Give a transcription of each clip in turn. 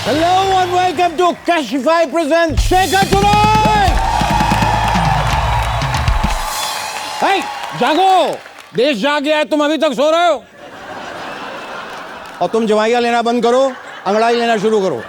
Hello and welcome to Kashify presents Shekhar Tonight! Hey, जागो! देश जाग गया है, तुम अभी तक सो रहे हो? और तुम जवाइयाँ लेना बंद करो, अंगड़ाई लेना शुरू करो।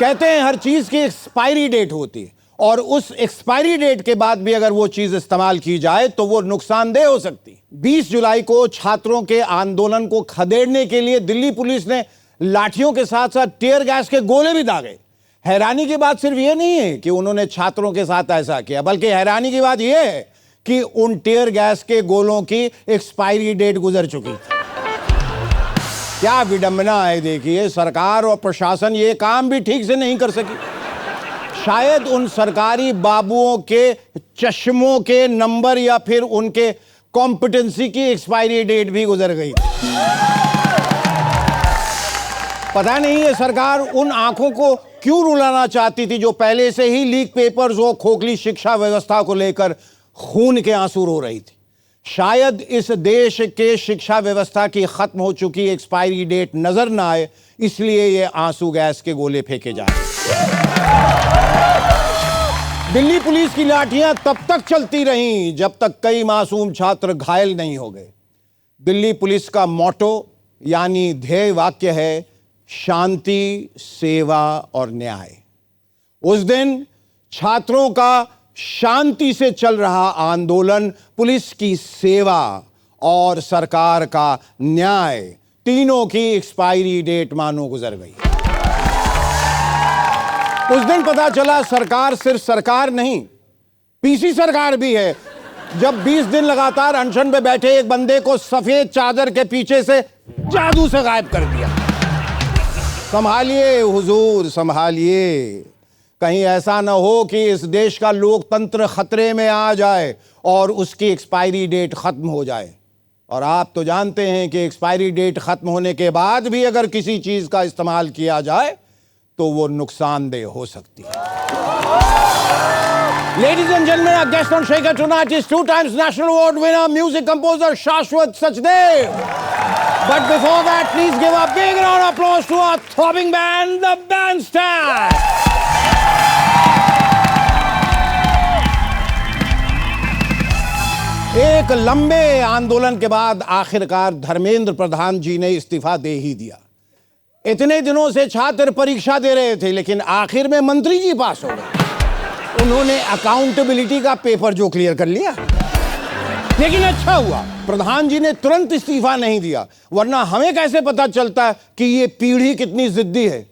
कहते हैं हर चीज की एक्सपायरी डेट होती है और उस एक्सपायरी डेट के बाद भी अगर वो चीज इस्तेमाल की जाए तो वो नुकसानदेह हो सकती है। 20 जुलाई को छात्रों के आंदोलन को खदेड़ने के लिए दिल्ली पुलिस ने लाठियों के साथ साथ टीयर गैस के गोले भी दागे। हैरानी की बात सिर्फ ये नहीं है कि उन्होंने छात्रों के साथ ऐसा किया, बल्कि हैरानी की बात यह है कि उन टीयर गैस के गोलों की एक्सपायरी डेट गुजर चुकी थी। क्या विडंबना है, देखिए सरकार और प्रशासन ये काम भी ठीक से नहीं कर सकी। शायद उन सरकारी बाबुओं के चश्मों के नंबर या फिर उनके कॉम्पिटेंसी की एक्सपायरी डेट भी गुजर गई। पता नहीं है सरकार उन आंखों को क्यों रुलाना चाहती थी जो पहले से ही लीक पेपर्स और खोखली शिक्षा व्यवस्था को लेकर खून के आंसू रो रही थी। शायद इस देश के शिक्षा व्यवस्था की खत्म हो चुकी एक्सपायरी डेट नजर ना आए, इसलिए ये आंसू गैस के गोले फेंके जा रहे। दिल्ली पुलिस की लाठियां तब तक चलती रहीं जब तक कई मासूम छात्र घायल नहीं हो गए। दिल्ली पुलिस का मोटो यानी ध्येय वाक्य है शांति, सेवा और न्याय। उस दिन छात्रों का शांति से चल रहा आंदोलन, पुलिस की सेवा और सरकार का न्याय, तीनों की एक्सपायरी डेट मानो गुजर गई। उस दिन पता चला सरकार सिर्फ सरकार नहीं, पीसी सरकार भी है, जब 20 दिन लगातार अनशन पे बैठे एक बंदे को सफेद चादर के पीछे से जादू से गायब कर दिया। संभालिए हुजूर, संभालिए, कहीं ऐसा ना हो कि इस देश का लोकतंत्र खतरे में आ जाए और उसकी एक्सपायरी डेट खत्म हो जाए। और आप तो जानते हैं कि एक्सपायरी डेट खत्म होने के बाद भी अगर किसी चीज का इस्तेमाल किया जाए तो वो नुकसानदेह हो सकती है। Ladies and gentlemen, our guest on Shekhar Tonight is 2 times National Award winner, music composer Shashwat Sachdev. But before that, please give a big round of applause to our throbbing band, the Bandstand. एक लंबे आंदोलन के बाद आखिरकार धर्मेंद्र प्रधान जी ने इस्तीफा दे ही दिया। इतने दिनों से छात्र परीक्षा दे रहे थे, लेकिन आखिर में मंत्री जी पास हो गए। उन्होंने अकाउंटेबिलिटी का पेपर जो क्लियर कर लिया। लेकिन अच्छा हुआ प्रधान जी ने तुरंत इस्तीफा नहीं दिया, वरना हमें कैसे पता चलता कि ये पीढ़ी कितनी जिद्दी है।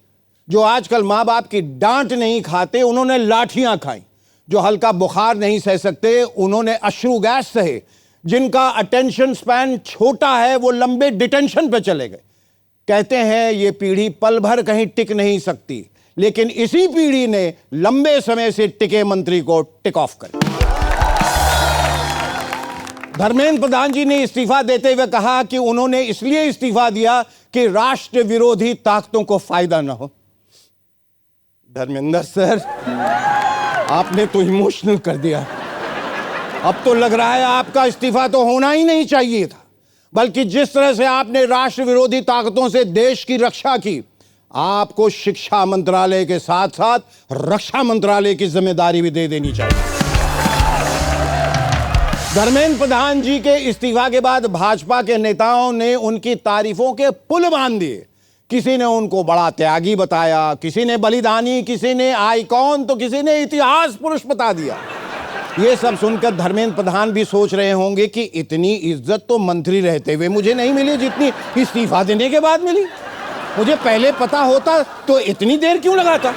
जो आजकल माँ बाप की डांट नहीं खाते, उन्होंने लाठियां खाई। जो हल्का बुखार नहीं सह सकते, उन्होंने अश्रु गैस सहे। जिनका अटेंशन स्पैन छोटा है, वो लंबे डिटेंशन पे चले गए। कहते हैं ये पीढ़ी पल भर कहीं टिक नहीं सकती, लेकिन इसी पीढ़ी ने लंबे समय से टिके मंत्री को टिक ऑफ कर। धर्मेंद्र प्रधान जी ने इस्तीफा देते हुए कहा कि उन्होंने इसलिए इस्तीफा दिया कि राष्ट्र विरोधी ताकतों को फायदा ना हो। धर्मेंद्र सर, आपने तो इमोशनल कर दिया। अब तो लग रहा है आपका इस्तीफा तो होना ही नहीं चाहिए था, बल्कि जिस तरह से आपने राष्ट्र विरोधी ताकतों से देश की रक्षा की, आपको शिक्षा मंत्रालय के साथ साथ रक्षा मंत्रालय की जिम्मेदारी भी दे देनी चाहिए। धर्मेंद्र प्रधान जी के इस्तीफा के बाद भाजपा के नेताओं ने उनकी तारीफों के पुल बांध दिए। किसी ने उनको बड़ा त्यागी बताया, किसी ने बलिदानी, किसी ने आइकॉन, तो किसी ने इतिहास पुरुष बता दिया। ये सब सुनकर धर्मेंद्र प्रधान भी सोच रहे होंगे कि इतनी इज्जत तो मंत्री रहते हुए मुझे नहीं मिली जितनी इस्तीफा देने के बाद मिली। मुझे पहले पता होता तो इतनी देर क्यों लगाता।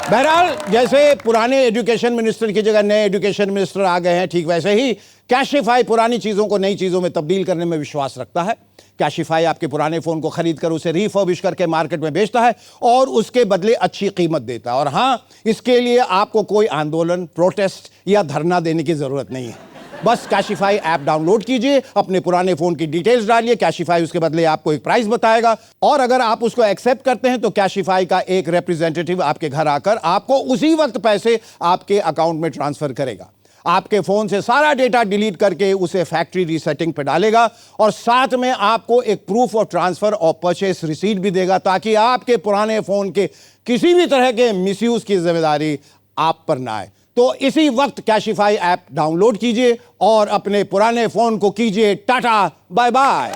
बहरहाल, जैसे पुराने एजुकेशन मिनिस्टर की जगह नए एजुकेशन मिनिस्टर आ गए हैं, ठीक वैसे ही कैशिफाई पुरानी चीज़ों को नई चीज़ों में तब्दील करने में विश्वास रखता है। कैशिफाई आपके पुराने फ़ोन को खरीद कर उसे रिफर्बिश करके मार्केट में बेचता है और उसके बदले अच्छी कीमत देता है। और हाँ, इसके लिए आपको कोई आंदोलन, प्रोटेस्ट या धरना देने की ज़रूरत नहीं है। बस कैशिफाई ऐप डाउनलोड कीजिए, अपने पुराने फ़ोन की डिटेल्स डालिए, कैशिफाई उसके बदले आपको एक प्राइस बताएगा और अगर आप उसको एक्सेप्ट करते हैं तो कैशिफाई का एक रिप्रेजेंटेटिव आपके घर आकर आपको उसी वक्त पैसे आपके अकाउंट में ट्रांसफ़र करेगा। आपके फोन से सारा डेटा डिलीट करके उसे फैक्ट्री रीसेटिंग पे डालेगा और साथ में आपको एक प्रूफ ऑफ ट्रांसफर और परचेस रिसीट भी देगा, ताकि आपके पुराने फोन के किसी भी तरह के मिसयूज की जिम्मेदारी आप पर ना आए। तो इसी वक्त कैशिफाई ऐप डाउनलोड कीजिए और अपने पुराने फोन को कीजिए टाटा बाय बाय।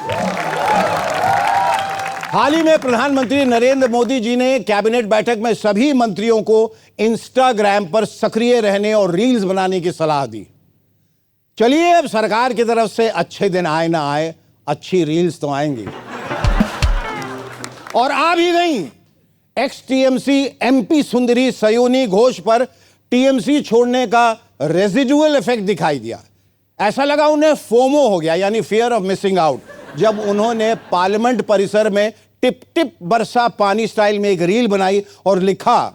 हाल ही में प्रधानमंत्री नरेंद्र मोदी जी ने कैबिनेट बैठक में सभी मंत्रियों को इंस्टाग्राम पर सक्रिय रहने और रील्स बनाने की सलाह दी। चलिए, अब सरकार की तरफ से अच्छे दिन आए ना आए, अच्छी रील्स तो आएंगी और आ भी गई। एक्स टीएमसी एमपी सुंदरी सयोनी घोष पर टीएमसी छोड़ने का रेजिडुअल इफेक्ट दिखाई दिया। ऐसा लगा उन्हें फोमो हो गया, यानी फियर ऑफ मिसिंग आउट, जब उन्होंने पार्लियामेंट परिसर में टिप टिप बरसा पानी स्टाइल में एक रील बनाई और लिखा,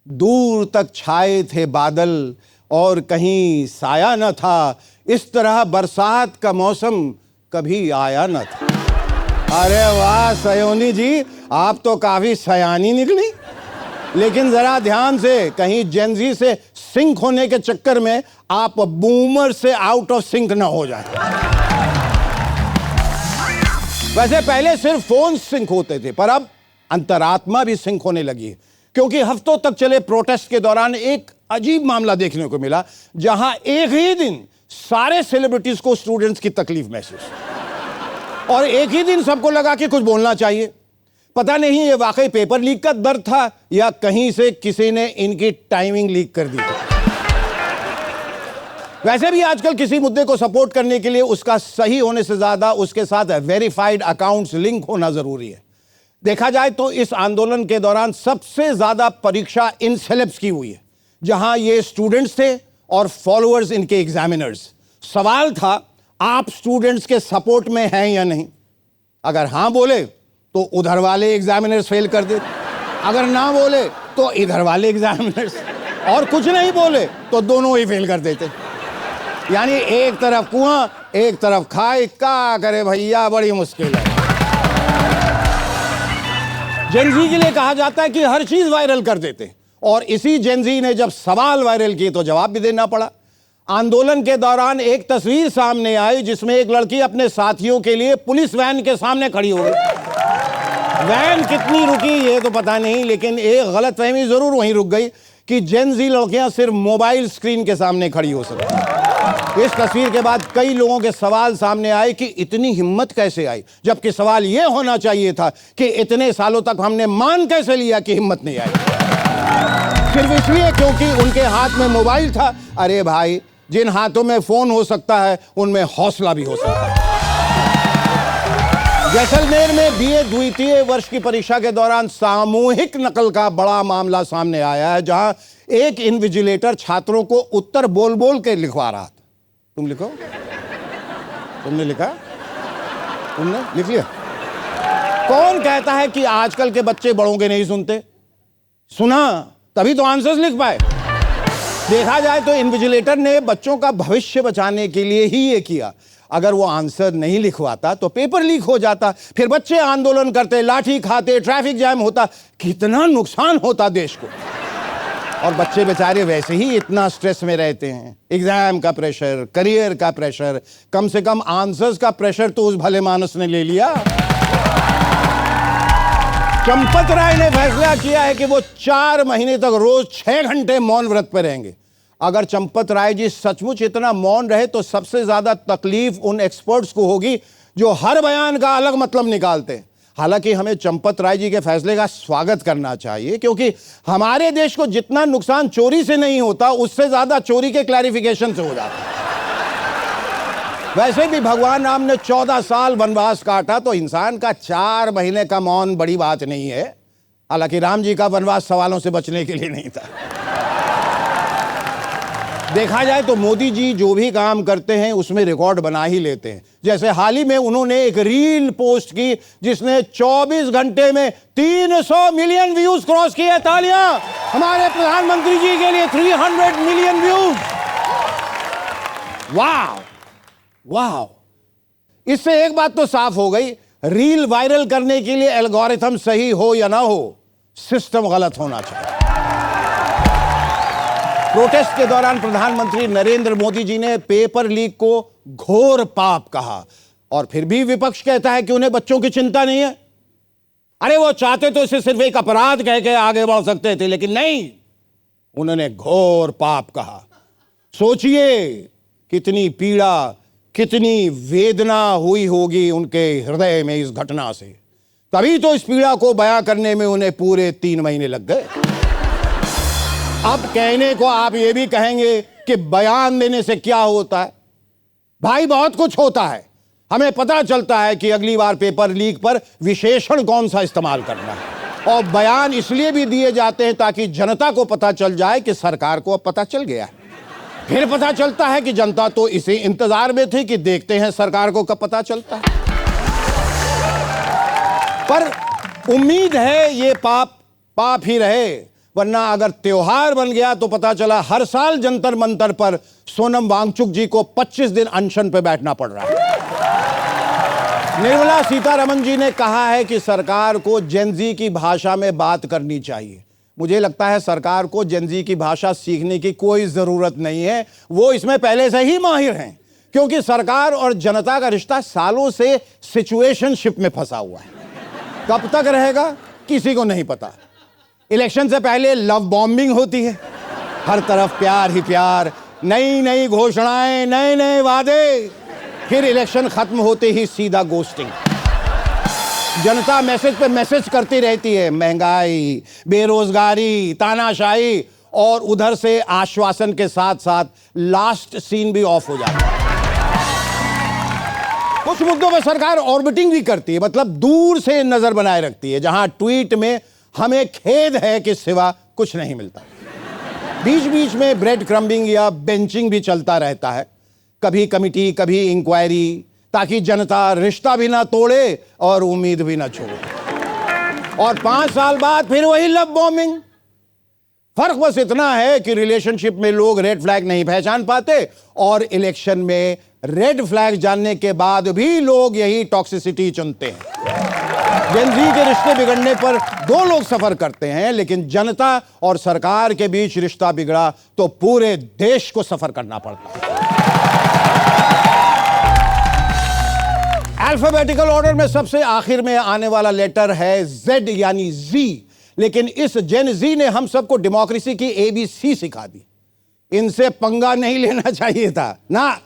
दूर तक छाए थे बादल और कहीं साया न था, इस तरह बरसात का मौसम कभी आया न था। अरे वाह सयोनी जी, आप तो काफी सयानी निकली। लेकिन जरा ध्यान से, कहीं जेनजी से सिंक होने के चक्कर में आप बूमर से आउट ऑफ सिंक ना हो जाए। वैसे पहले सिर्फ फोन सिंक होते थे, पर अब अंतरात्मा भी सिंक होने लगी है, क्योंकि हफ्तों तक चले प्रोटेस्ट के दौरान एक अजीब मामला देखने को मिला, जहां एक ही दिन सारे सेलिब्रिटीज को स्टूडेंट्स की तकलीफ महसूस और एक ही दिन सबको लगा कि कुछ बोलना चाहिए। पता नहीं ये वाकई पेपर लीक का दर्द था या कहीं से किसी ने इनकी टाइमिंग लीक कर दी थी। वैसे भी आजकल किसी मुद्दे को सपोर्ट करने के लिए उसका सही होने से ज्यादा उसके साथ वेरीफाइड अकाउंट्स लिंक होना जरूरी है। देखा जाए तो इस आंदोलन के दौरान सबसे ज्यादा परीक्षा इन सेलेब्स की हुई है, जहां ये स्टूडेंट्स थे और फॉलोअर्स इनके एग्जामिनर्स। सवाल था, आप स्टूडेंट्स के सपोर्ट में हैं या नहीं? अगर हां बोले तो उधर वाले एग्जामिनर्स फेल कर देते, अगर ना बोले तो इधर वाले एग्जामिनर्स, और कुछ नहीं बोले तो दोनों ही फेल कर देते। यानी एक तरफ कुआं एक तरफ खाई, क्या करे भैया, बड़ी मुश्किल है। जेनजी के लिए कहा जाता है कि हर चीज वायरल कर देते, और इसी जेनजी ने जब सवाल वायरल किए तो जवाब भी देना पड़ा। आंदोलन के दौरान एक तस्वीर सामने आई जिसमें एक लड़की अपने साथियों के लिए पुलिस वैन के सामने खड़ी हो गई। वैन कितनी रुकी ये तो पता नहीं, लेकिन एक गलतफहमी जरूर वहीं रुक गई कि जेनजी लड़कियां सिर्फ मोबाइल स्क्रीन के सामने खड़ी हो सकती। इस तस्वीर के बाद कई लोगों के सवाल सामने आए कि इतनी हिम्मत कैसे आई, जबकि सवाल यह होना चाहिए था कि इतने सालों तक हमने मान कैसे लिया कि हिम्मत नहीं आई, सिर्फ इसलिए क्योंकि उनके हाथ में मोबाइल था। अरे भाई, जिन हाथों में फोन हो सकता है उनमें हौसला भी हो सकता है। जैसलमेर में बीए द्वितीय वर्ष की परीक्षा के दौरान सामूहिक नकल का बड़ा मामला सामने आया है, जहां एक इन्विजिलेटर छात्रों को उत्तर बोल बोल के लिखवा रहा था। तुम लिखो, तुमने लिखा, तुमने लिख लिया। कौन कहता है कि आजकल के बच्चे बड़ों के नहीं सुनते? सुना तभी तो आंसर्स लिख पाए। देखा जाए तो इन्विजिलेटर ने बच्चों का भविष्य बचाने के लिए ही ये किया। अगर वो आंसर नहीं लिखवाता तो पेपर लीक हो जाता, फिर बच्चे आंदोलन करते, लाठी खाते, ट्रैफिक जैम होता, कितना नुकसान होता देश को। और बच्चे बेचारे वैसे ही इतना स्ट्रेस में रहते हैं, एग्जाम का प्रेशर, करियर का प्रेशर, कम से कम आंसर्स का प्रेशर तो उस भले मानस ने ले लिया। चंपत राय ने फैसला किया है कि वो 4 महीने तक रोज 6 घंटे मौन व्रत पर रहेंगे। अगर चंपत राय जी सचमुच इतना मौन रहे तो सबसे ज्यादा तकलीफ उन एक्सपर्ट्स को होगी जो हर बयान का अलग मतलब निकालते हैं। हालांकि हमें चंपत राय जी के फैसले का स्वागत करना चाहिए, क्योंकि हमारे देश को जितना नुकसान चोरी से नहीं होता, उससे ज्यादा चोरी के क्लैरिफिकेशन से हो जाता है। वैसे भी भगवान राम ने 14 साल वनवास काटा, तो इंसान का 4 महीने का मौन बड़ी बात नहीं है। हालांकि राम जी का वनवास सवालों से बचने के लिए नहीं था। देखा जाए तो मोदी जी जो भी काम करते हैं उसमें रिकॉर्ड बना ही लेते हैं। जैसे हाल ही में उन्होंने एक रील पोस्ट की जिसने 24 घंटे में 300 मिलियन व्यूज क्रॉस किए। तालियां हमारे प्रधानमंत्री जी के लिए। 300 मिलियन व्यूज। वाह वाह। इससे एक बात तो साफ हो गई, रील वायरल करने के लिए एल्गोरिथम सही हो या ना हो, सिस्टम गलत होना चाहिए। प्रोटेस्ट के दौरान प्रधानमंत्री नरेंद्र मोदी जी ने पेपर लीक को घोर पाप कहा और फिर भी विपक्ष कहता है कि उन्हें बच्चों की चिंता नहीं है। अरे वो चाहते तो इसे सिर्फ एक अपराध कह के आगे बढ़ सकते थे, लेकिन नहीं, उन्होंने घोर पाप कहा। सोचिए कितनी पीड़ा, कितनी वेदना हुई होगी उनके हृदय में इस घटना से। तभी तो इस पीड़ा को बयां करने में उन्हें पूरे 3 महीने लग गए। अब कहने को आप ये भी कहेंगे कि बयान देने से क्या होता है। भाई बहुत कुछ होता है। हमें पता चलता है कि अगली बार पेपर लीक पर विशेषण कौन सा इस्तेमाल करना है, और बयान इसलिए भी दिए जाते हैं ताकि जनता को पता चल जाए कि सरकार को अब पता चल गया है। फिर पता चलता है कि जनता तो इसी इंतजार में थी कि देखते हैं सरकार को कब पता चलता है। पर उम्मीद है ये पाप ही रहे, वरना अगर त्योहार बन गया तो पता चला हर साल जंतर मंतर पर सोनम वांगचुक जी को 25 दिन अनशन पे बैठना पड़ रहा है। निर्मला सीतारमण जी ने कहा है कि सरकार को जेनजी की भाषा में बात करनी चाहिए। मुझे लगता है सरकार को जेनजी की भाषा सीखने की कोई जरूरत नहीं है, वो इसमें पहले से ही माहिर हैं, क्योंकि सरकार और जनता का रिश्ता सालों से सिचुएशनशिप में फंसा हुआ है। कब तक रहेगा किसी को नहीं पता। इलेक्शन से पहले लव बॉम्बिंग होती है, हर तरफ प्यार ही प्यार, नई नई घोषणाएं, नए नए वादे, फिर इलेक्शन खत्म होते ही सीधा गोस्टिंग। जनता मैसेज पे मैसेज करती रहती है, महंगाई, बेरोजगारी, तानाशाही, और उधर से आश्वासन के साथ साथ लास्ट सीन भी ऑफ हो जाता है। कुछ मुद्दों पर सरकार ऑर्बिटिंग भी करती है, मतलब दूर से नजर बनाए रखती है, जहां ट्वीट में हमें खेद है कि सिवा कुछ नहीं मिलता। बीच बीच में ब्रेड क्रम्बिंग या बेंचिंग भी चलता रहता है, कभी कमिटी कभी इंक्वायरी, ताकि जनता रिश्ता भी ना तोड़े और उम्मीद भी ना छोड़े। और 5 साल बाद फिर वही लव बॉम्बिंग। फर्क बस इतना है कि रिलेशनशिप में लोग रेड फ्लैग नहीं पहचान पाते, और इलेक्शन में रेड फ्लैग जानने के बाद भी लोग यही टॉक्सिसिटी चुनते हैं। जेनजी के रिश्ते बिगड़ने पर 2 लोग सफर करते हैं, लेकिन जनता और सरकार के बीच रिश्ता बिगड़ा तो पूरे देश को सफर करना पड़ता है। अल्फाबेटिकल ऑर्डर में सबसे आखिर में आने वाला लेटर है Z यानी Z, लेकिन इस जेन जी ने हम सबको डेमोक्रेसी की ABC सिखा दी। इनसे पंगा नहीं लेना चाहिए था ना,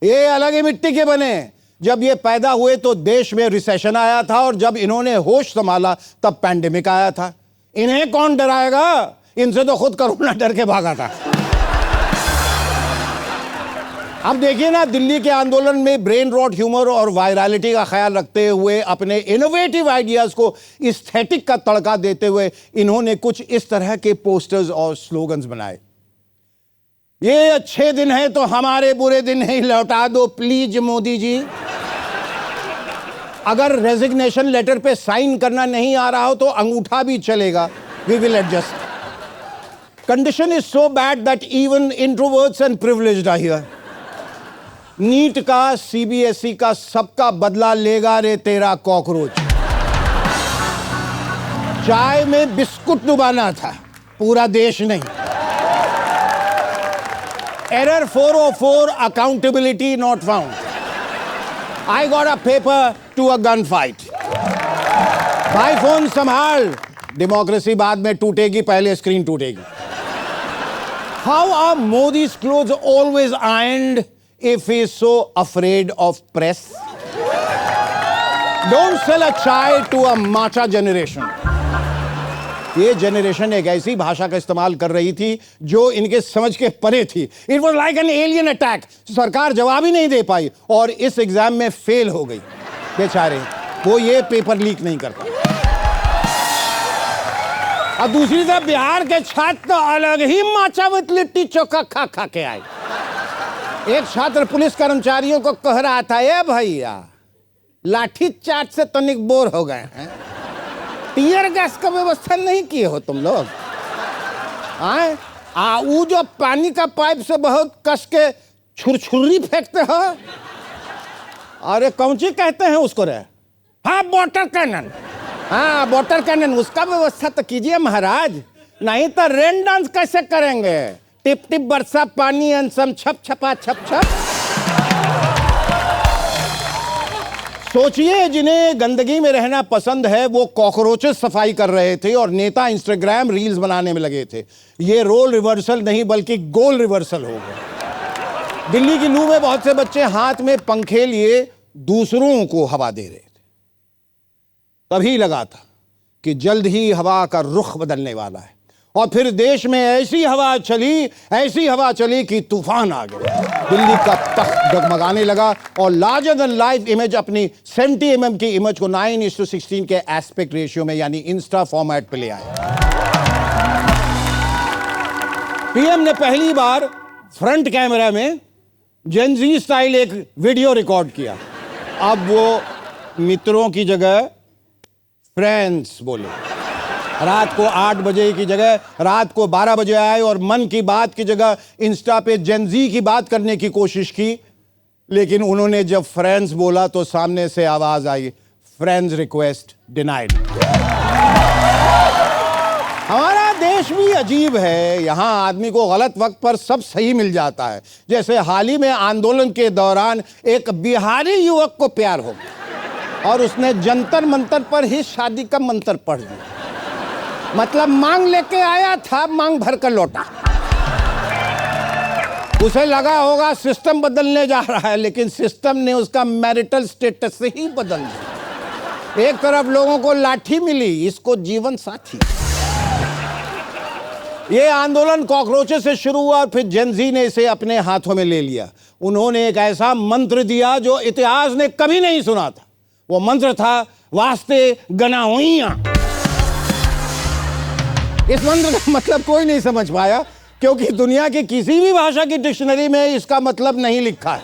ये अलग ही मिट्टी के बने। जब ये पैदा हुए तो देश में रिसेशन आया था, और जब इन्होंने होश संभाला तब पैंडेमिक आया था। इन्हें कौन डराएगा, इनसे तो खुद कोरोना डर के भागा था। अब देखिए ना, दिल्ली के आंदोलन में ब्रेन रॉट ह्यूमर और वायरलिटी का ख्याल रखते हुए, अपने इनोवेटिव आइडियाज को एस्थेटिक का तड़का देते हुए इन्होंने कुछ इस तरह के पोस्टर्स और स्लोगन्स बनाए। ये अच्छे दिन है तो हमारे बुरे दिन ही लौटा दो प्लीज मोदी जी। अगर रेजिग्नेशन लेटर पे साइन करना नहीं आ रहा हो तो अंगूठा भी चलेगा, we will adjust. Condition is so bad that even introverts and privileged are here. NEET का, CBSE का, सबका बदला लेगा रे तेरा कॉकरोच। चाय में बिस्कुट डुबाना था, पूरा देश नहीं। Error 404, accountability not found. I got a paper to a gunfight. भाई फोन संभाल, डेमोक्रेसी बाद में टूटेगी, पहले screen टूटेगी। How are Modi's clothes always ironed if he is so afraid of press? Don't sell a chai to a matcha generation. ये generation एक ऐसी भाषा का इस्तेमाल कर रही थी जो इनके समझ के परे थी। It was like an alien attack. सरकार जवाब ही नहीं दे पाई और इस एग्जाम में फेल हो गई बेचारे। वो ये पेपर लीक नहीं कर पाए। और दूसरी तरफ बिहार के छात्र तो अलग ही माचावत लिट्टी चोखा खा खा के आए। एक छात्र पुलिस कर्मचारियों को कह रहा था, ए भैया लाठी चार्ज से तनिक बोर हो गए हैं, टीयर गैस का व्यवस्था नहीं किए हो तुम लोग? वो जो पानी का पाइप से बहुत कस के छुरछुरी फेंकते हो, अरे कौन सी कहते हैं उसको रे? हाँ वाटर कैनन। हाँ वाटर कैनन, उसका व्यवस्था तो कीजिए महाराज, नहीं तो रेन डांस कैसे करेंगे? टिप टिप बरसा पानी अनसम छप छपा छप छप। सोचिए, जिन्हें गंदगी में रहना पसंद है वो कॉकरोचेस सफाई कर रहे थे और नेता इंस्टाग्राम रील्स बनाने में लगे थे। ये रोल रिवर्सल नहीं बल्कि गोल रिवर्सल हो गया। दिल्ली की लू में बहुत से बच्चे हाथ में पंखे लिए दूसरों को हवा दे रहे थे। तभी लगा था कि जल्द ही हवा का रुख बदलने वाला है और फिर देश में ऐसी हवा चली कि तूफान आ गया। दिल्ली का तख्त डगमगाने लगा और लार्जर देन लाइफ इमेज अपनी 70 mm की इमेज को 9:16 के एस्पेक्ट रेशियो में यानी इंस्टा फॉर्मेट पे ले आया। पीएम ने पहली बार फ्रंट कैमरा में जेनजी स्टाइल एक वीडियो रिकॉर्ड किया। अब वो मित्रों की जगह फ्रेंड्स बोले। रात को 8 बजे की जगह रात को 12 बजे आए और मन की बात की जगह इंस्टा पे जेनजी की बात करने की कोशिश की, लेकिन उन्होंने जब फ्रेंड्स बोला तो सामने से आवाज आई, फ्रेंड्स रिक्वेस्ट डिनाइड। हमारा देश भी अजीब है। यहां आदमी को गलत वक्त पर सब सही मिल जाता है। जैसे हाल ही में आंदोलन के दौरान एक बिहारी युवक को प्यार हो गया और उसने जंतर मंतर पर ही शादी का मंत्र पढ़ दिया। मतलब मांग लेके आया था, मांग भर कर लौटा। उसे लगा होगा सिस्टम बदलने जा रहा है, लेकिन सिस्टम ने उसका मैरिटल स्टेटस से ही बदल दिया। एक तरफ लोगों को लाठी मिली, इसको जीवन साथी। ये आंदोलन कॉकरोचेस से शुरू हुआ और फिर जेनजी ने इसे अपने हाथों में ले लिया। उन्होंने एक ऐसा मंत्र दिया जो इतिहास ने कभी नहीं सुना था। वो मंत्र था, वास्ते गनाहुइयां। इस मंत्र का मतलब कोई नहीं समझ पाया, क्योंकि दुनिया की किसी भी भाषा की डिक्शनरी में इसका मतलब नहीं लिखा है।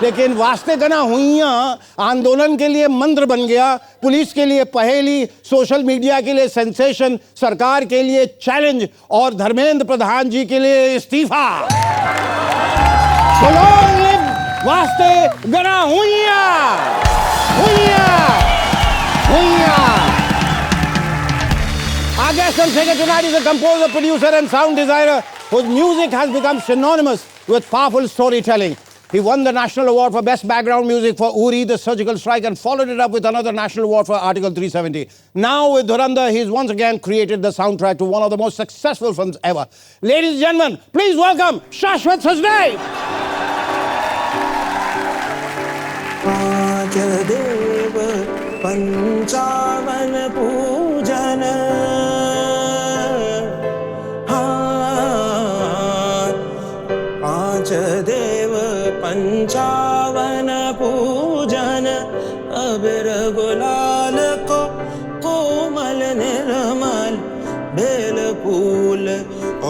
लेकिन वास्ते गनाहुइयां आंदोलन के लिए मंत्र बन गया, पुलिस के लिए पहेली, सोशल मीडिया के लिए सेंसेशन, सरकार के लिए चैलेंज और धर्मेंद्र प्रधान जी के लिए इस्तीफा। वास्ते गनाहुइयां, Our guest on stage tonight is a composer, producer and sound designer whose music has become synonymous with powerful storytelling. He won the National Award for Best Background Music for Uri, The Surgical Strike, and followed it up with another National Award for Article 370. Now with Dhurandhar, he's once again created the soundtrack to one of the most successful films ever. Ladies and gentlemen, please welcome Shashwat Sajdev. पंचावन पूजन पांच देव पंचावन पूजन अबीर गुलाल को कोमल निर्मल bell फूल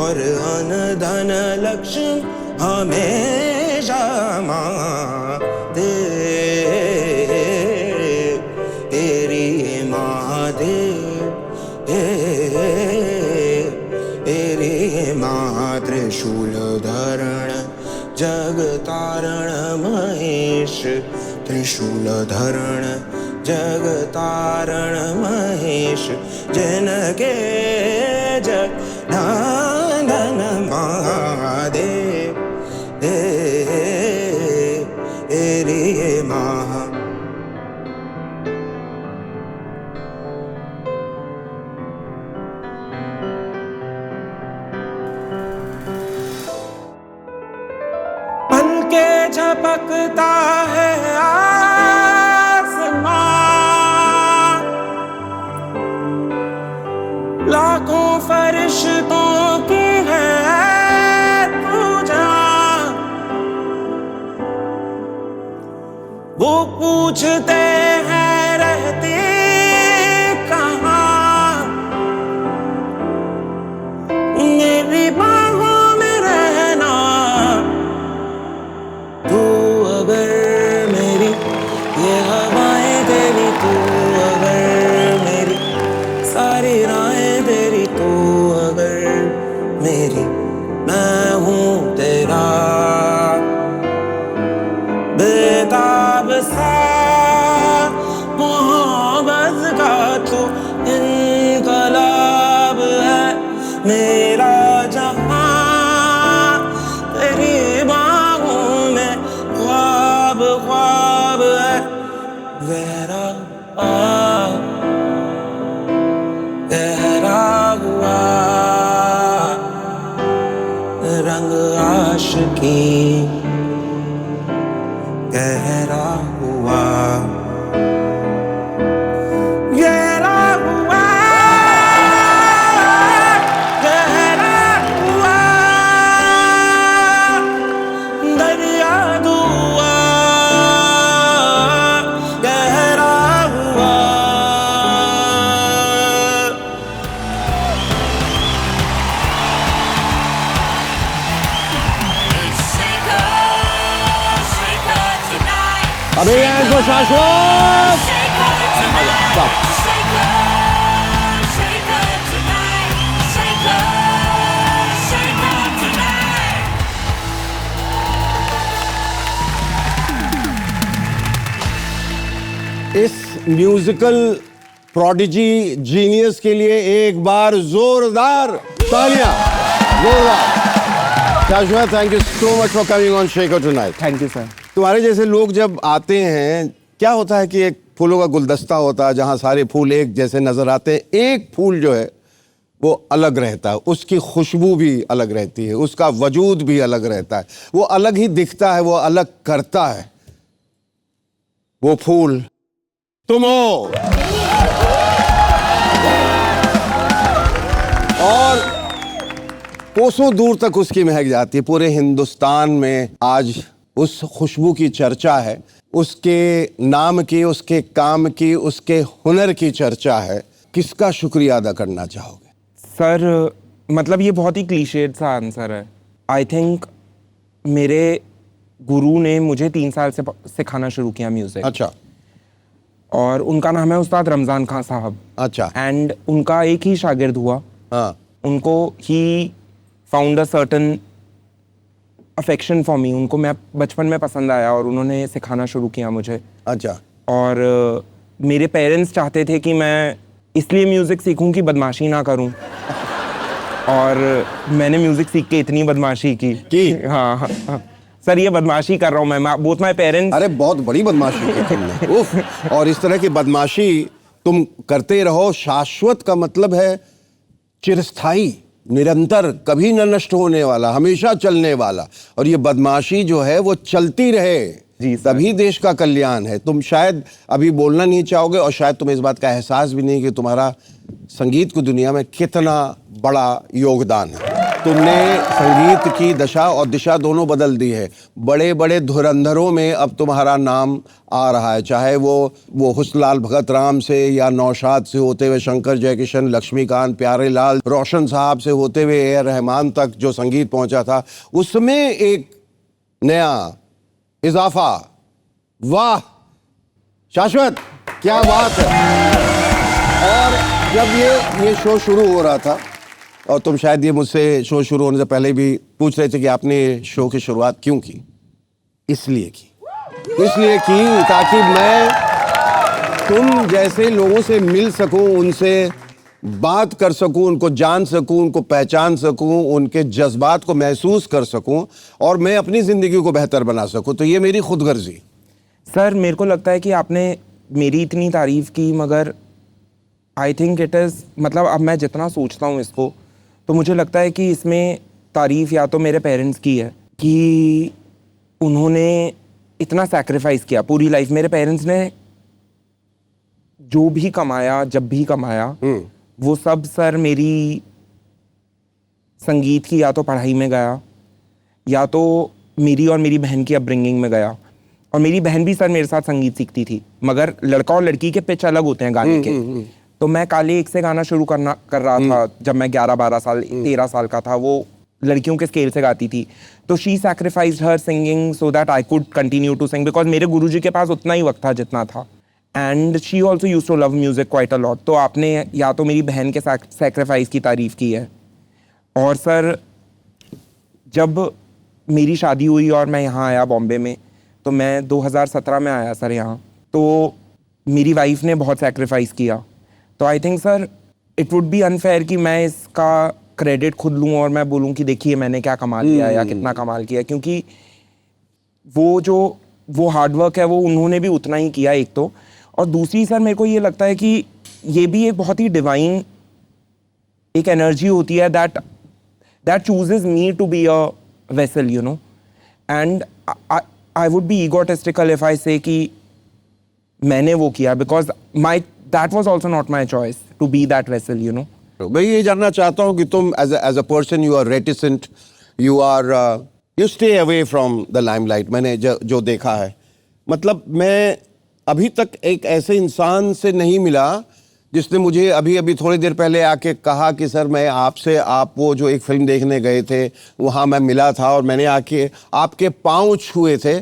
और अन धन लक्ष्मी हमेशा मां दे त्रिशूल धरण जग तारण महेश त्रिशूल धरण जग तारण महेश जिनके जनानन महादेव रे महा झपकता है आसमां लाखों फरिश्तों की है पूजा वो पूछते हैं रहती कहाँ मेरी बाहों में रहना तू अगर मेरी ये हवाएं तेरी तू अगर मेरी सारी राहें तेरी तू अगर मेरी मैं हूँ तेरा बेताब सा मोहब्बत का तू इनकलाब है मेरा जहां गहरा गहरा हुआ रंग आशिकी गहरा हुआ गहरा हुआ गहरा हुआ दरिया हुआ गहरा हुआ अभी इनको शाश्वत इस म्यूजिकल प्रोडिजी जीनियस के लिए एक बार जोरदार तालियां। जोरदार। शाश्वत, thank you so much for coming on Shekhar tonight. Thank you sir. तुम्हारे जैसे लोग जब आते हैं, क्या होता है कि एक फूलों का गुलदस्ता होता है जहां सारे फूल एक जैसे नजर आते हैं। एक फूल जो है वो अलग रहता है, उसकी खुशबू भी अलग रहती है, उसका वजूद भी अलग रहता है, वो अलग ही दिखता है, वो अलग करता है। वो फूल तुम हो। और कोसों दूर तक उसकी महक जाती है। पूरे हिंदुस्तान में आज उस खुशबू की चर्चा है, उसके नाम की, उसके काम की, उसके हुनर की चर्चा है। किसका शुक्रिया अदा करना चाहोगे? सर मतलब ये बहुत ही क्लीशेड सा आंसर है। आई थिंक मेरे गुरु ने मुझे 3 साल से सिखाना शुरू किया म्यूजिक। अच्छा। और उनका नाम है उस्ताद रमज़ान खान साहब। अच्छा। एंड उनका एक ही शागिर्द हुआ। हाँ। उनको he found a certain affection for me. उनको मैं बचपन में पसंद आया और उन्होंने सिखाना शुरू किया मुझे। अच्छा। और मेरे पेरेंट्स चाहते थे कि मैं इसलिए म्यूज़िक सीखूं कि बदमाशी ना करूं। और मैंने म्यूज़िक सीख के इतनी बदमाशी की। हाँ। सर ये बदमाशी कर रहा हूँ मैं। Both my parents. अरे बहुत बड़ी बदमाशी की तुमने। उफ। और इस तरह की बदमाशी तुम करते रहो। शाश्वत का मतलब है चिरस्थाई, निरंतर, कभी न नष्ट होने वाला, हमेशा चलने वाला। और ये बदमाशी जो है वो चलती रहे, जी सर। तभी देश का कल्याण है। तुम शायद अभी बोलना नहीं चाहोगे और शायद तुम्हें इस बात का एहसास भी नहीं कि तुम्हारा संगीत की दुनिया में कितना बड़ा योगदान है। तुमने संगीत की दशा और दिशा दोनों बदल दी है। बड़े बड़े धुरंधरों में अब तुम्हारा नाम आ रहा है, चाहे वो हुस्नलाल भगत राम से या नौशाद से होते हुए शंकर जयकिशन, लक्ष्मीकांत प्यारेलाल, रोशन साहब से होते हुए ए रहमान तक जो संगीत पहुंचा था, उसमें एक नया इजाफा। वाह शाश्वत, क्या बात है। और जब ये शो शुरू हो रहा था, और तुम शायद ये मुझसे शो शुरू होने से पहले भी पूछ रहे थे कि आपने शो की शुरुआत क्यों की, इसलिए की ताकि मैं तुम जैसे लोगों से मिल सकूं, उनसे बात कर सकूं, उनको जान सकूं, उनको पहचान सकूं, उनके जज्बात को महसूस कर सकूं और मैं अपनी ज़िंदगी को बेहतर बना सकूं। तो ये मेरी खुदगर्जी। सर मेरे को लगता है कि आपने मेरी इतनी तारीफ़ की, मगर आई थिंक इट इज़, मतलब अब मैं जितना सोचता हूँ इसको, तो मुझे लगता है कि इसमें तारीफ़ या तो मेरे पेरेंट्स की है कि उन्होंने इतना सैक्रिफाइस किया पूरी लाइफ। मेरे पेरेंट्स ने जो भी कमाया, जब भी कमाया, वो सब सर मेरी संगीत की या तो पढ़ाई में गया, या तो मेरी और मेरी बहन की अपब्रिंगिंग में गया। और मेरी बहन भी सर मेरे साथ संगीत सीखती थी, मगर लड़का और लड़की के पिच अलग होते हैं गाने के। तो मैं काले एक से गाना शुरू कर रहा था जब मैं 11-12 साल 13 साल का था। वो लड़कियों के स्केल से गाती थी। तो she sacrificed her singing so that I could continue to sing, because मेरे गुरुजी के पास उतना ही वक्त था जितना था। And she also use to love music quite a lot. तो आपने या तो मेरी बहन के सैक्रिफाइस की तारीफ की है, और सर जब मेरी शादी हुई और मैं यहाँ आया बॉम्बे में, तो मैं 2017 में आया सर यहाँ, तो मेरी वाइफ ने बहुत सैक्रिफाइस किया। तो I think sir it would be unfair कि मैं इसका क्रेडिट खुद लूँ और मैं बोलूँ कि देखिए मैंने क्या कमाल किया या कितना कमाल किया, क्योंकि वो हार्डवर्क है वो उन्होंने भी उतना ही किया एक तो, और दूसरी सर मेरे को ये लगता है कि ये भी एक बहुत ही डिवाइन एक एनर्जी होती है that chooses me to be a vessel, you know. And I would be egotistical if I say कि मैंने वो किया, because that was also not my choice to be that vessel, you know. मैं ये जानना चाहता हूँ कि तुम as a person you are reticent, you stay away from the limelight. मैंने जो देखा है, मतलब मैं अभी तक एक ऐसे इंसान से नहीं मिला जिसने मुझे अभी थोड़ी देर पहले आके कहा कि सर मैं आपसे, आप वो जो एक फिल्म देखने गए थे वहाँ मैं मिला था और मैंने आके आपके पाँव छुए थे,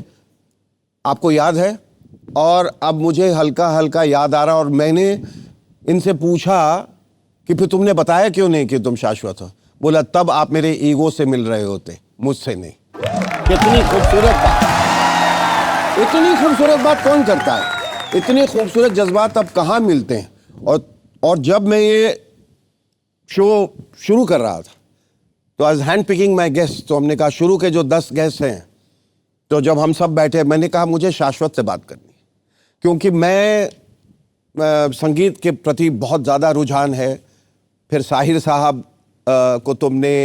आपको याद है? और अब मुझे हल्का हल्का याद आ रहा, और मैंने इनसे पूछा कि फिर तुमने बताया क्यों नहीं कि तुम शाश्वत हो? बोला तब आप मेरे ईगो से मिल रहे होते, मुझसे नहीं। कितनी खूबसूरत बात, इतनी खूबसूरत बात कौन करता है? इतने खूबसूरत जज्बात अब कहाँ मिलते हैं? और जब मैं ये शो शुरू कर रहा था तो आज हैंड पिकिंग माई गेस्ट, तो हमने कहा शुरू के जो 10 गेस्ट हैं, तो जब हम सब बैठे मैंने कहा मुझे शाश्वत से बात करनी है, क्योंकि मैं संगीत के प्रति बहुत ज़्यादा रुझान है। फिर साहिर साहब को तुमने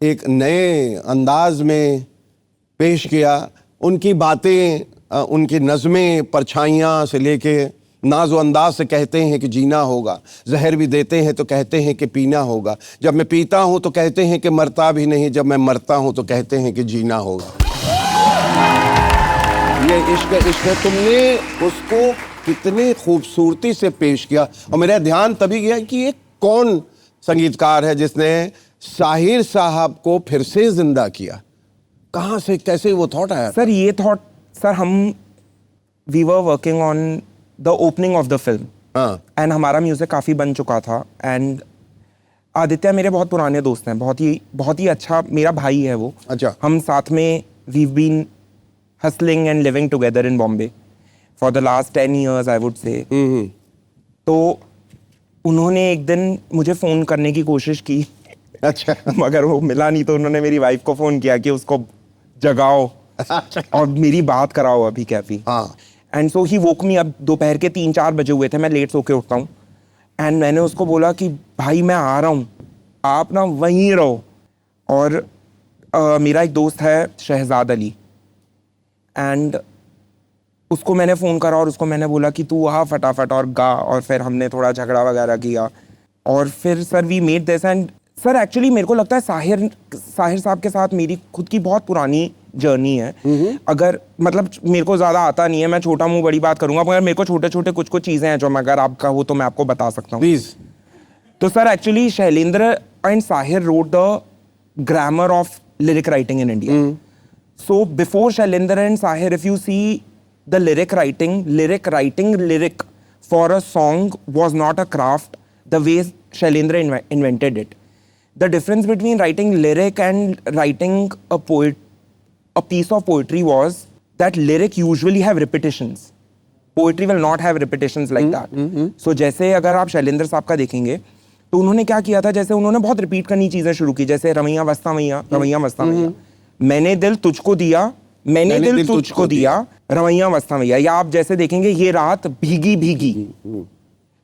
एक नए अंदाज में पेश किया, उनकी बातें, उनकी नज़में, परछाइयाँ से लेके नाज़ो अंदाज से कहते हैं कि जीना होगा, जहर भी देते हैं तो कहते हैं कि पीना होगा, जब मैं पीता हूँ तो कहते हैं कि मरता भी नहीं, जब मैं मरता हूँ तो कहते हैं कि जीना होगा। ये इश्क है, तुमने उसको कितने खूबसूरती से पेश किया। और मेरा ध्यान तभी गया कि ये कौन संगीतकार है जिसने साहिर साहब को फिर से जिंदा किया? कहाँ से, कैसे वो थॉट आया? सर ये थॉट, सर हम we were working on the opening of the film and हमारा म्यूजिक काफ़ी बन चुका था। एंड आदित्य मेरे बहुत पुराने दोस्त हैं, बहुत ही अच्छा, मेरा भाई है वो। अच्छा। हम साथ में we've been hustling and living together in Bombay for the last 10 years I would say. तो उन्होंने एक दिन मुझे फ़ोन करने की कोशिश की, अच्छा, मगर वो मिला नहीं, तो उन्होंने मेरी वाइफ को फ़ोन किया कि उसको जगाओ और मेरी बात कराओ अभी कैफी। हाँ। एंड सो ही वोक मी, अब दोपहर के 3-4 बजे हुए थे, मैं लेट सो के उठता हूँ। एंड मैंने उसको बोला कि भाई मैं आ रहा हूँ, आप ना वहीं रहो। और मेरा एक दोस्त है शहजाद अली, एंड उसको मैंने फ़ोन करा और उसको मैंने बोला कि तू आ फटाफट और गा। और फिर हमने थोड़ा झगड़ा वगैरह किया और फिर sir we made this. And sir actually मेरे को लगता है साहिर साहब के साथ मेरी खुद की बहुत पुरानी जर्नी है। अगर मतलब मेरे को ज़्यादा आता नहीं है, मैं छोटा मुंह बड़ी बात करूंगा, मगर मेरे को छोटे छोटे कुछ चीज़ें हैं जो अगर आपका हो तो मैं आपको बता सकता हूँ प्लीज। तो sir actually Shailendra and Sahir wrote the grammar of lyric writing in India. So before Shailendra and Sahir, if you see the lyric writing for a song was not a craft the way Shailendra invented it. The difference between writing lyric and writing a piece of poetry was that lyric usually have repetitions. Poetry will not have repetitions like that. So जैसे अगर आप शैलेंद्र साहब का देखेंगे तो उन्होंने क्या किया था, जैसे उन्होंने बहुत रिपीट करनी चीजें शुरू की, जैसे रमैया वस्ता मैया, रमैया वस्ता मैया, मैंने दिल तुझको दिया, मैंने दिल तुझको दिया, रमैया वस्ता मैया। या आप जैसे देखेंगे ये रात भीगी भीगी,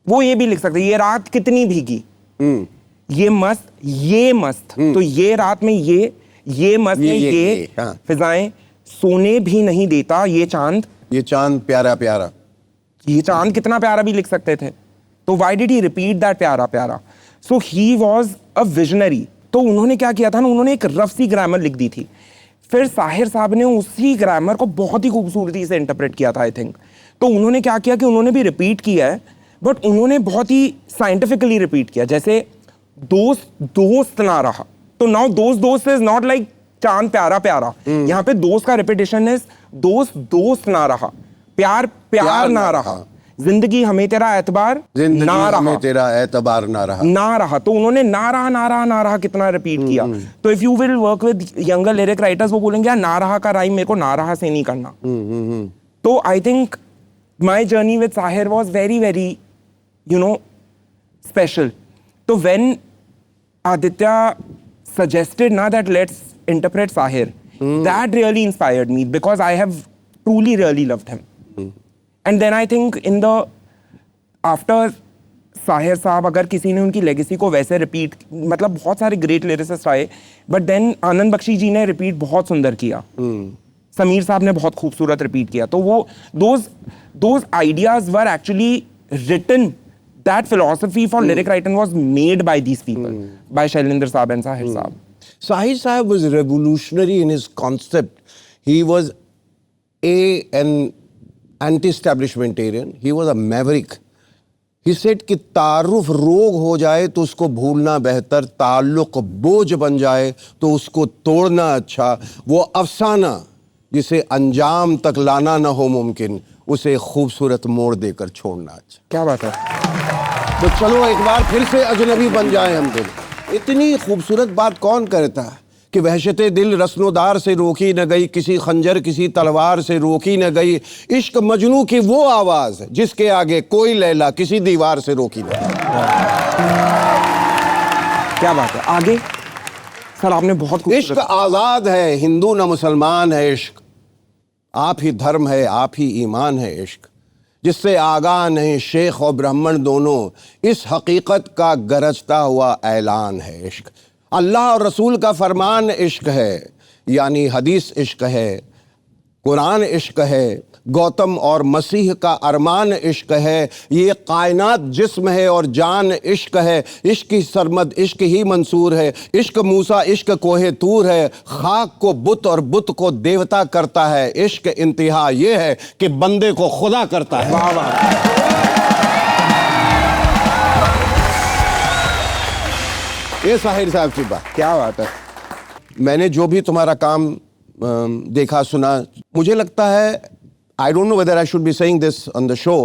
वो ये भी लिख सकते, ये रात कितनी भीगी, ये मस्त, तो ये रात में ये मस्त में ये हाँ। फिजाएं, सोने भी नहीं देता ये चांद प्यारा प्यारा, ये चांद कितना प्यारा भी लिख सकते थे। तो why did he repeat that प्यारा प्यारा? सो ही वाज अ विजनरी। तो उन्होंने क्या किया था ना, उन्होंने एक रफ सी ग्रामर लिख दी थी, फिर साहिर साहब ने उसी ग्रामर को बहुत ही खूबसूरती से इंटरप्रेट किया था आई थिंक। तो उन्होंने क्या किया कि उन्होंने भी रिपीट किया है, बट उन्होंने बहुत ही साइंटिफिकली रिपीट किया। जैसे दोस्त ना रहा, तो नाउ दोस्त इज नॉट लाइक चांद प्यारा प्यारा, यहाँ पे दोस्त का रिपीटेशन इज दोस्त ना रहा, प्यार ना रहा, जिंदगी हमें तेरा एतबार ना रहा, हमें तेरा एतबार ना रहा। तो उन्होंने ना रहा कितना रिपीट किया। तो if you will work with younger lyric writers, वो बोलेंगे यार ना रहा का राइम मेरे को ना रहा से नहीं करना। तो I think my journey with Sahir was very very special. So when Aditya suggested that let's interpret Sahir, that really inspired me because I have truly really loved him. And then I think in the after Sahir साहब, अगर किसी ने उनकी legacy को वैसे repeat, मतलब बहुत सारे ग्रेट लिरिसिस्ट आए, बट देन आनंद बख्शी जी ने रिपीट बहुत सुंदर किया, समीर साहब ने बहुत खूबसूरत रिपीट किया. तो वो those ideas were actually written. That philosophy for lyric writing was made by these people, by Shailendra Saab and Sahir Saab. Sahir Saab was revolutionary in his concept. He was an anti-establishmentarian. He was a maverick. He said कि तारुफ रोग हो जाए तो उसको भूलना बेहतर, ताल्लुक बोझ बन जाए तो उसको तोड़ना अच्छा, वो अफसाना जिसे अंजाम तक लाना न हो मुमकिन, उसे खूबसूरत मोड़ देकर छोड़ना अच्छा. क्या बात है. तो चलो एक बार फिर से अजनबी बन जाए हम दिल. इतनी खूबसूरत बात कौन करता है कि वहशते दिल रस्नोदार से रोकी न गई, किसी खंजर किसी तलवार से रोकी न गई, इश्क मजनू की वो आवाज जिसके आगे कोई लैला किसी दीवार से रोकी न गई. क्या बात है. आगे सर आपने बहुत इश्क आजाद है, हिंदू न मुसलमान है इश्क, आप ही धर्म है आप ही ईमान है इश्क, जिससे आगाह नहीं शेख और ब्राह्मण दोनों, इस हकीकत का गरजता हुआ ऐलान है इश्क. अल्लाह और रसूल का फरमान इश्क है, यानी हदीस इश्क है, कुरान इश्क है, गौतम और मसीह का अरमान इश्क है, ये कायनात जिस्म है और जान इश्क है, इश्क की सरमद इश्क ही मंसूर है, इश्क मूसा इश्क कोहे तूर है, खाक को बुत और बुत को देवता करता है, इश्क इंतहा ये है कि बंदे को खुदा करता है. वाह वाह. ये साहिर साहब की बात. क्या बात है. मैंने जो भी तुम्हारा काम देखा सुना, मुझे लगता है, I don't know whether I should be saying this on the show,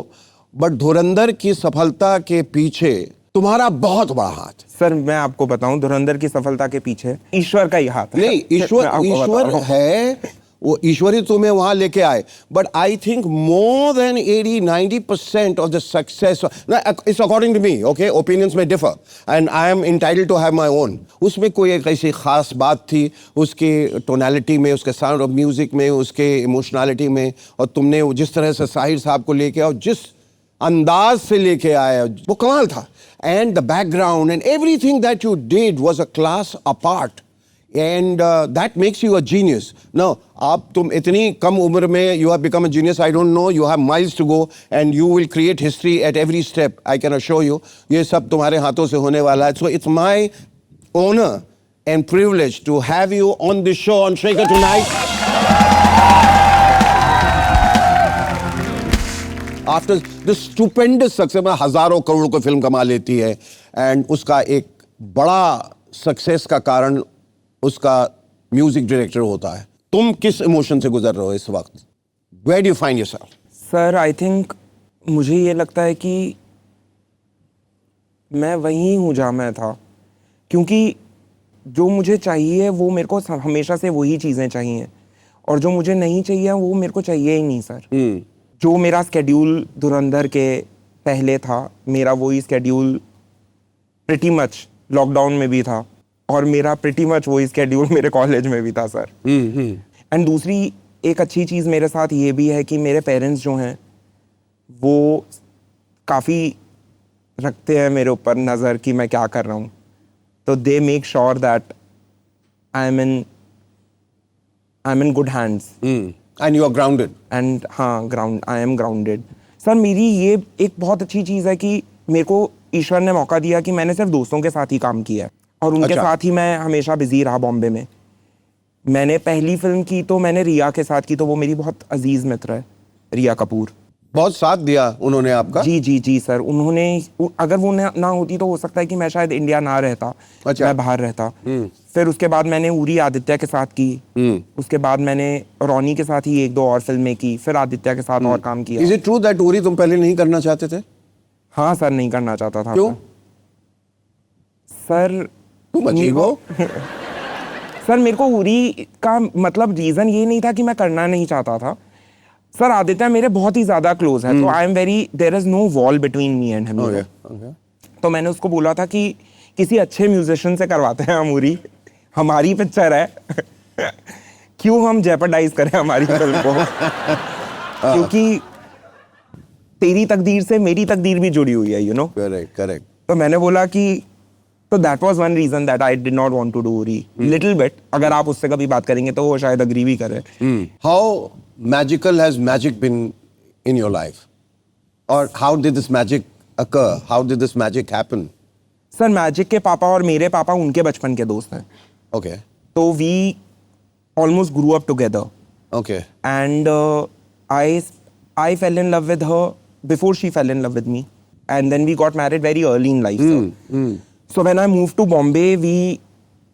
but धुरंधर की सफलता के पीछे तुम्हारा बहुत बड़ा हाथ. सर मैं आपको बताऊं, धुरंधर की सफलता के पीछे ईश्वर का ही हाथ है. नहीं, ईश्वर है, वो ईश्वरी तुम्हें वहां लेके आए, but I think more than 80-90% of the success, it's according to me, okay, opinions में differ and I am entitled to have my own. उसमें कोई एक ऐसी खास बात थी उसकी टोनैलिटी में, उसके साउंड ऑफ म्यूजिक में, उसके इमोशनैलिटी में, और तुमने जिस तरह से साहिर साहब को लेके आओ, जिस अंदाज से लेके आए, वो कमाल था. And the background and everything that you did was a class apart. And that makes you a genius. Now, आप तुम इतनी कम उम्र में you have become a genius. I don't know. You have miles to go, and you will create history at every step. I can assure you. ये सब तुम्हारे हाथों से होने वाला है. So it's my honor and privilege to have you on this show on Shaker tonight. After this stupendous success, में हजारों करोड़ को फिल्म कमा लेती है, and उसका एक बड़ा सक्सेस का कारण उसका म्यूजिक डायरेक्टर होता है. तुम किस इमोशन से गुजर रहे हो इस वक्त? Where do you find yourself? Sir I think मुझे ये लगता है कि मैं वहीं हूँ जहाँ मैं था, क्योंकि जो मुझे चाहिए वो मेरे को हमेशा से वही चीज़ें चाहिए, और जो मुझे नहीं चाहिए वो मेरे को चाहिए ही नहीं सर. जो मेरा स्केड्यूल धुरंधर के पहले था, मेरा वही स्केड्यूल प्रिटी मच लॉकडाउन में भी था, और मेरा प्रिटी मच वही स्केड्यूल मेरे कॉलेज में भी था सर. एंड दूसरी एक अच्छी चीज़ मेरे साथ ये भी है कि मेरे पेरेंट्स जो हैं वो काफ़ी रखते हैं मेरे ऊपर नज़र कि मैं क्या कर रहा हूँ, तो they make sure that I am in good hands. And you are grounded. And हाँ, आई एम ग्राउंडेड. सर मेरी ये एक बहुत अच्छी चीज़ है कि मेरे को ईश्वर ने मौका दिया कि मैंने सिर्फ दोस्तों के साथ ही काम किया है, और उनके साथ ही मैं हमेशा बिजी रहा बॉम्बे में. मैंने पहली फिल्म की तो मैंने रिया के साथ की, तो वो मेरी बहुत अजीज मित्र है, रिया कपूर. बहुत साथ दिया उन्होंने आपका. जी जी जी सर, उन्होंने, अगर वो ना होती तो हो सकता है कि मैं शायद इंडिया ना रहता. मैं बाहर रहता. फिर उसके बाद मैंने उरी आदित्य के साथ की. उसके बाद मैंने रॉनी के साथ ही 1-2 और फिल्में की, फिर आदित्य के साथ और काम किया. Is it true that Uri तुम पहले नहीं करना चाहते थे? हाँ सर, नहीं करना चाहता था. क्यों सर? तुम अजीब हो. सर मेरे को उरी का मतलब रीजन ये नहीं था कि मैं करना नहीं चाहता था. सर आदित्य मेरे बहुत ही ज्यादा क्लोज है, तो I am very, there is no wall between me and him. तो मैंने उसको बोला था कि किसी अच्छे म्यूजिशियन से करवाते हैं हम उरी, हमारी पिक्चर है, क्यों हम जेपरडाइज करें हमारी फिल्म को. क्योंकि तेरी तकदीर से मेरी तकदीर भी जुड़ी हुई है, यू नो। Correct correct. तो मैंने बोला कि तो that was one reason that I did not want to do re little bit. अगर आप उससे कभी बात करेंगे तो वो शायद अग्री भी करे। How magical has magic been in your life, और how did this magic occur, how did this magic happen? Sir magic के पापा और मेरे पापा उनके बचपन के दोस्त हैं, ओके तो we almost grew up together okay and I fell in love with her before she fell in love with me, and then we got married very early in life. So when I moved to Bombay,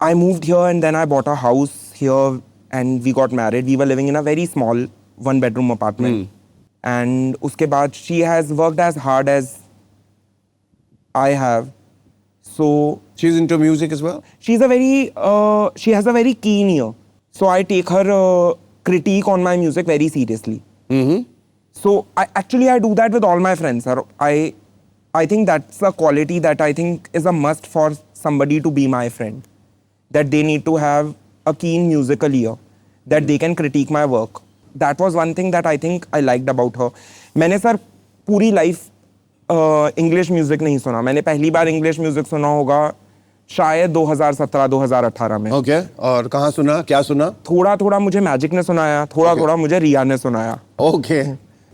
I moved here and then I bought a house here and we got married. We were living in a very small one-bedroom apartment, and उसके बाद she has worked as hard as I have. So she's into music as well? she has a very keen ear. So I take her critique on my music very seriously. So I do that with all my friends, sir. I think that's a quality that I think is a must for somebody to be my friend. That they need to have a keen musical ear, that they can critique my work. That was one thing that I think I liked about her. मैंने sir पूरी life English music नहीं सुना। मैंने पहली बार English music सुना होगा शायद 2017-2018 में। ओके और कहाँ सुना, क्या सुना? थोड़ा थोड़ा मुझे मैजिक ने सुनाया, थोड़ा थोड़ा मुझे रिया ने सुनाया। ओके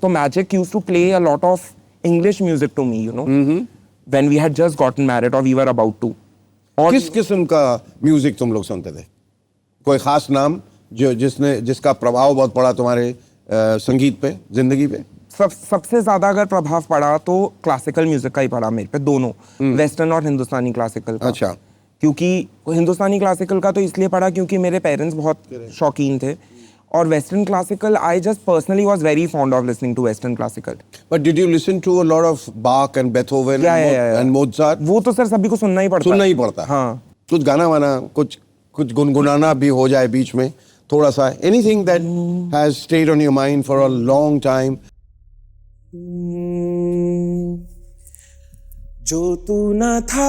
तो magic used to play a lot of English music to me, you know, when we had just gotten married और वी वर अबाउट टू। और किस किस्म का म्यूजिक तुम लोग सुनते थे? कोई खास नाम जिसका प्रभाव बहुत पड़ा तुम्हारे संगीत पे, जिंदगी पे? सबसे ज्यादा अगर प्रभाव पड़ा तो क्लासिकल म्यूजिक का ही पड़ा मेरे पे, दोनों, वेस्टर्न और हिंदुस्तानी क्लासिकल का। अच्छा। क्योंकि हिंदुस्तानी क्लासिकल का तो इसलिए पड़ा क्योंकि मेरे पेरेंट्स बहुत शौकीन थे, और western classical I just personally was very fond of listening to western classical. But did you listen to a lot of Bach and Beethoven and Mozart? वो तो सर सभी को सुनना ही पड़ता। हाँ। कुछ गाना वाना, कुछ गुनगुनाना भी हो जाए बीच में थोड़ा सा, anything that has stayed on your mind for a long time? जो तू न था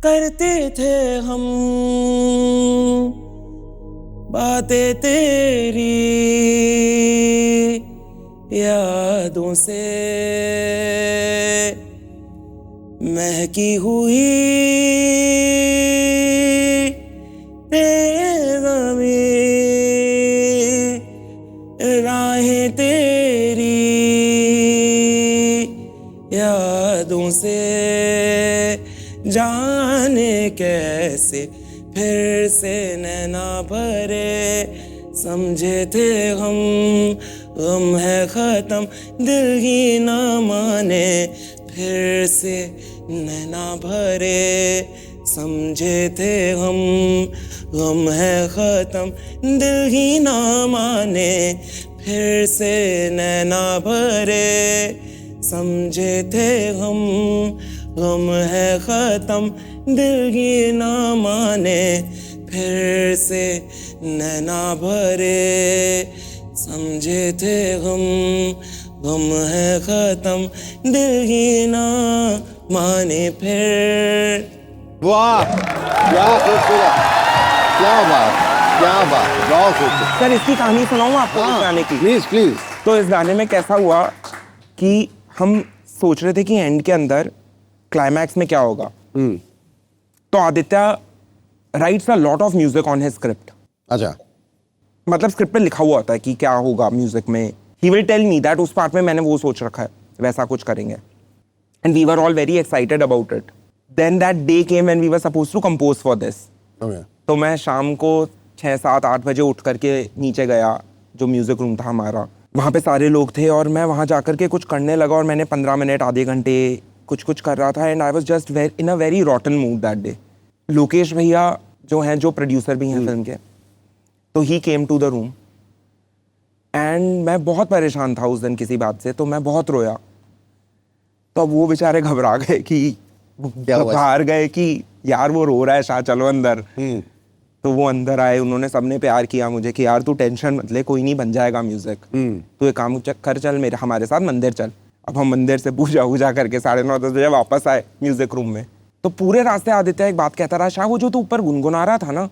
करते थे हम बातें तेरी यादों से महकी हुई ज़मीं राहें तेरी यादों से जाने कैसे फिर से नैना भरे समझे थे हम गम है ख़त्म दिल ही ना माने फिर से नैना भरे समझे थे हम गम है ख़त्म दिल ही ना माने फिर से नैना भरे समझे थे हम गम है ख़त्म दिल ही ना माने फिर से नैना भरे समझे थे गम है ख़त्म दिल ही ना माने फिर। वाह क्या खूबसूरत, क्या बात, बहुत खूबसूरत। सर इसकी कहानी सुनाऊं आपको इस गाने की? Please please. तो इस गाने में कैसा हुआ कि हम सोच रहे थे कि एंड के अंदर क्लाइमैक्स में क्या होगा। तो Aditya rights a lot of music on his script. अच्छा। मतलब स्क्रिप्ट पे लिखा हुआ होता है कि क्या होगा म्यूजिक में। He will tell me that उस पार्ट में मैंने वो सोच रखा है, वैसा कुछ करेंगे। And we were all very excited about it. Then that day came when we were suppose to compose for this. तो मैं शाम को 6-7-8 बजे उठ करके नीचे गया, जो म्यूजिक रूम था हमारा, वहाँ पे सारे लोग थे, और मैं वहाँ जा करके कुछ करने लगा, और मैंने 15 मिनट आधे घंटे कुछ कर रहा था, and I was just in a very रॉटन mood that day. Lokesh भैया जो हैं, जो प्रोड्यूसर भी हैं फिल्म के, तो ही came to the room, and मैं बहुत परेशान था उस दिन किसी बात से, तो मैं बहुत रोया। तो अब वो बेचारे घबरा गए कि बाहर गए कि यार वो रो रहा है शाह, चलो अंदर। तो वो अंदर आए, उन्होंने सबने प्यार किया मुझे कि यार तू टेंशन मत ले, कोई नहीं, बन जाएगा म्यूजिक, तू एक काम कर, चल हमारे साथ मंदिर चल। अब हम मंदिर से पूजा करके 9:30-10 बजे वापस आए म्यूजिक रूम में। तो पूरे रास्ते आदित्य एक बात कहता रहा, शाह वो जो तू ऊपर गुनगुना रहा था ना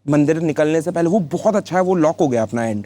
मंदिर निकलने से पहले, वो बहुत अच्छा है, वो लॉक हो गया अपना एंड।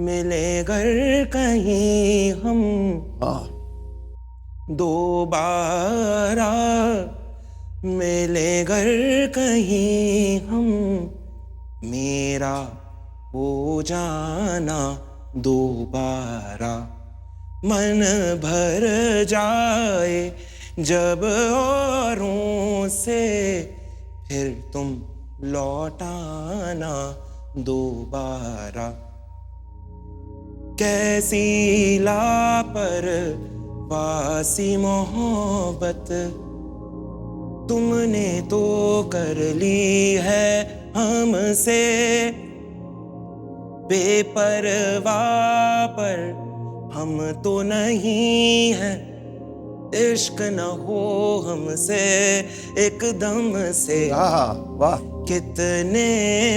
मिले घर कहीं हम दोबारा, मिले घर कहीं हम, मेरा हो जाना दोबारा। मन भर जाए जब औरों से, फिर तुम लौटाना दोबारा। कैसी लापरवाही मोहब्बत तुमने तो कर ली है हमसे, बेपरवाह पर हम तो नहीं हैं, इश्क न हो हमसे एकदम से। वाह, कितने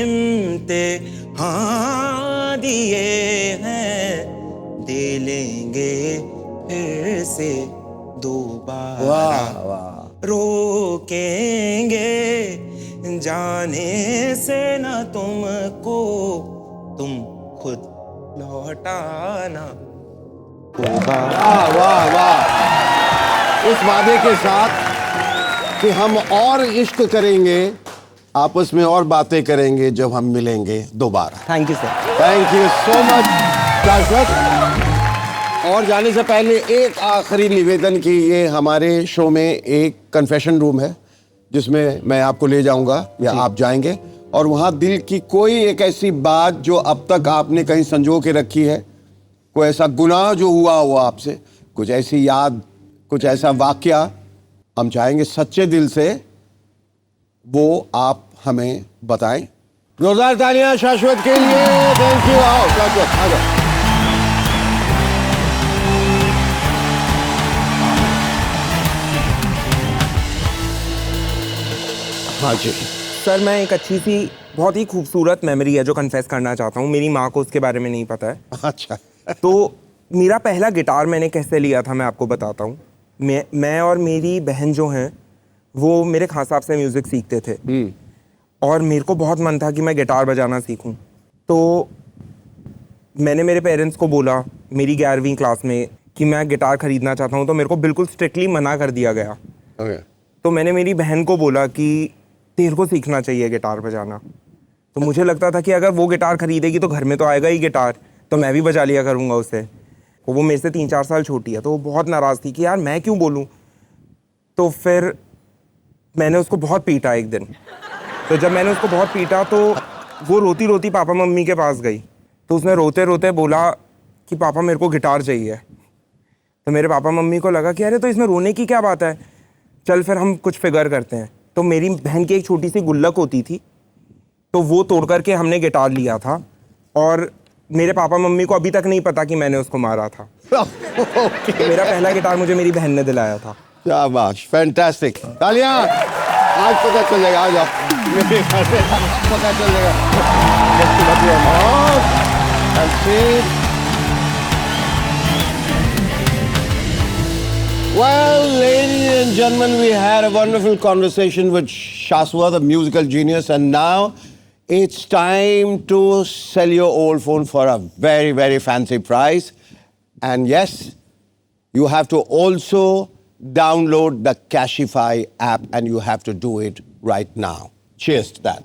इम्तिहान दिए हैं, दे लेंगे फिर से दोबारा। वाह, वाह। रोकेंगे जाने से न तुमको, तुम खुद लौटाना होगा। वाह वाह वाह। इस वादे के साथ कि हम और इश्क करेंगे, आपस में और बातें करेंगे जब हम मिलेंगे दोबारा। Thank you sir. Thank you so much शाश्वत। और जाने से पहले एक आखिरी निवेदन कि ये हमारे शो में एक कन्फेशन रूम है जिसमें मैं आपको ले जाऊंगा या आप जाएंगे, और वहाँ दिल की कोई एक ऐसी बात जो अब तक आपने कहीं संजो के रखी है, कोई ऐसा गुनाह जो हुआ आपसे, कुछ ऐसी याद, कुछ ऐसा वाकया, हम चाहेंगे सच्चे दिल से वो आप हमें बताएं। जोरदार तालियां शाश्वत के लिए। Thank you. आओ शाश्वत, आ जाओ। हाँ जी सर, मैं एक अच्छी सी बहुत ही खूबसूरत मेमोरी है जो कन्फेस करना चाहता हूँ। मेरी माँ को उसके बारे में नहीं पता है। अच्छा। तो मेरा पहला गिटार मैंने कैसे लिया था मैं आपको बताता हूँ। मैं और मेरी बहन जो हैं वो मेरे खास साहब से म्यूज़िक सीखते थे और मेरे को बहुत मन था कि मैं गिटार बजाना सीखूं। तो मैंने मेरे पेरेंट्स को बोला मेरी 11वीं क्लास में कि मैं गिटार ख़रीदना चाहता हूं, तो मेरे को बिल्कुल स्ट्रिक्टली मना कर दिया गया। तो मैंने मेरी बहन को बोला कि तेरे को सीखना चाहिए गिटार बजाना। तो मुझे लगता था कि अगर वो गिटार ख़रीदेगी तो घर में तो आएगा ही गिटार, तो मैं भी बजा लिया करूँगा उससे। वो मेरे से 3-4 साल छोटी है, तो वो बहुत नाराज़ थी कि यार मैं क्यों बोलूँ। तो फिर मैंने उसको बहुत पीटा एक दिन। तो जब मैंने उसको बहुत पीटा तो वो रोती रोती पापा मम्मी के पास गई। तो उसने रोते रोते बोला कि पापा मेरे को गिटार चाहिए। तो मेरे पापा मम्मी को लगा कि अरे तो इसमें रोने की क्या बात है, चल फिर हम कुछ फिगर करते हैं। तो मेरी बहन की एक छोटी सी गुल्लक होती थी, तो वो तोड़ करके हमने गिटार लिया था। और मेरे पापा मम्मी को अभी तक नहीं पता कि मैंने उसको मारा था। Okay. मेरा पहला गिटार मुझे मेरी बहन ने दिलाया था। शाबाश, फैंटास्टिक। तालियां। आज पता चल जाएगा, आ जाओ मेरे घर पे पता चल जाएगा। Well, ladies and gentlemen, we had a wonderful conversation with Shashwat, the musical genius, and now it's time to sell your old phone for a very, very fancy price. And yes, you have to also download the Cashify app, and you have to do it right now. Cheers to that.